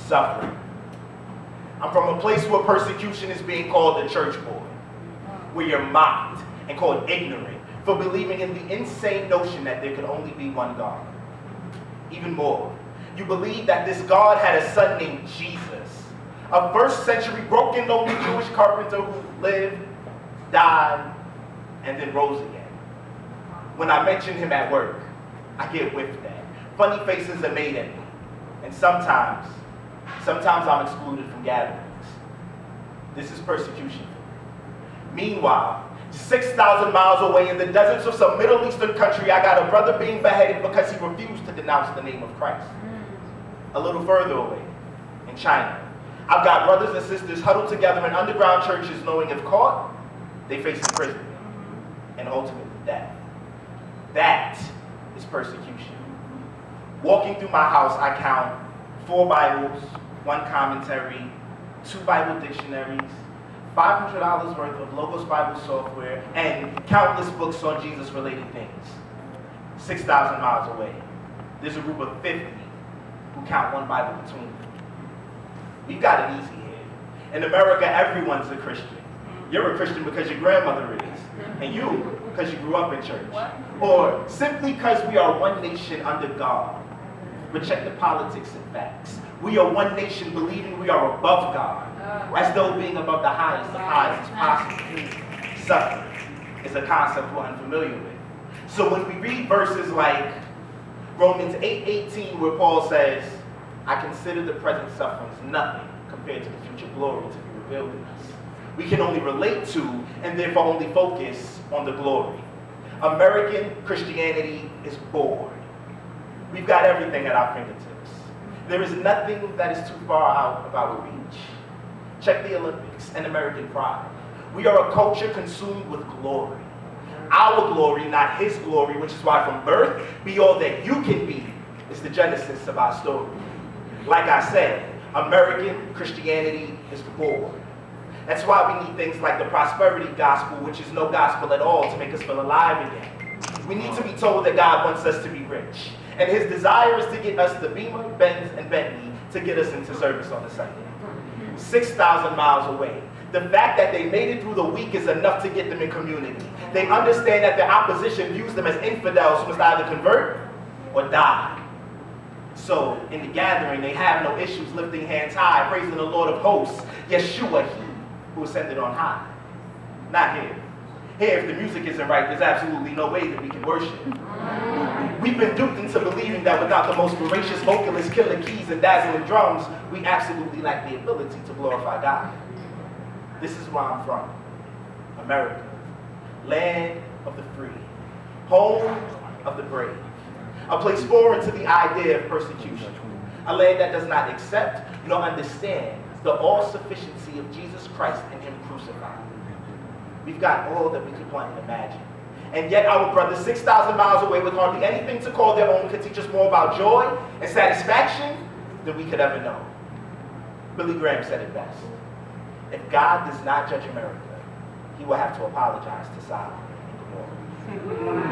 suffering. I'm from a place where persecution is being called the church boy, where you're mocked and called ignorant for believing in the insane notion that there could only be one God. Even more, you believe that this God had a son named Jesus, a first century broken, lonely Jewish carpenter who lived, died, and then rose again. When I mention him at work, I get whiffed at. Funny faces are made at me. And sometimes I'm excluded from gatherings. This is persecution. Meanwhile, 6,000 miles away in the deserts of some Middle Eastern country, I got a brother being beheaded because he refused to denounce the name of Christ. A little further away, in China, I've got brothers and sisters huddled together in underground churches knowing if caught, they face imprisonment and ultimately death. That is persecution. Walking through my house, I count 4 Bibles, 1 commentary, 2 Bible dictionaries, $500 worth of Logos Bible software, and countless books on Jesus-related things. 6,000 miles away, there's a group of 50 who count 1 Bible between them. We've got it easy here. In America, everyone's a Christian. You're a Christian because your grandmother is, and you because you grew up in church, or simply because we are one nation under God. But check the politics and facts. We are one nation believing we are above God, as though being above the highest of highs is possible. Suffering is a concept we're unfamiliar with. So when we read verses like Romans 8:18, where Paul says, I consider the present sufferings nothing compared to the future glory to be revealed in us, we can only relate to and therefore only focus on the glory. American Christianity is bored. We've got everything at our fingertips. There is nothing that is too far out of our reach. Check the Olympics and American pride. We are a culture consumed with glory. Our glory, not his glory, which is why from birth, be all that you can be, is the genesis of our story. Like I said, American Christianity is bored. That's why we need things like the prosperity gospel, which is no gospel at all, to make us feel alive again. We need to be told that God wants us to be rich. And his desire is to get us the Beamer, Benz, and Bentley to get us into service on the Sunday. 6,000 miles away. The fact that they made it through the week is enough to get them in community. They understand that their opposition views them as infidels who must either convert or die. So, in the gathering, they have no issues lifting hands high, praising the Lord of hosts, Yeshua, he who ascended on high. Not here. Here, if the music isn't right, there's absolutely no way that we can worship. We've been duped into believing that without the most voracious vocalists, killer keys, and dazzling drums, we absolutely lack the ability to glorify God. This is where I'm from. America. Land of the free. Home of the brave. A place foreign to the idea of persecution. A land that does not accept nor understand the all-sufficiency of Jesus Christ and him crucified. We've got all that we could want and imagine. And yet our brothers 6,000 miles away with hardly anything to call their own could teach us more about joy and satisfaction than we could ever know. Billy Graham said it best. If God does not judge America, he will have to apologize to Sodom and Gomorrah.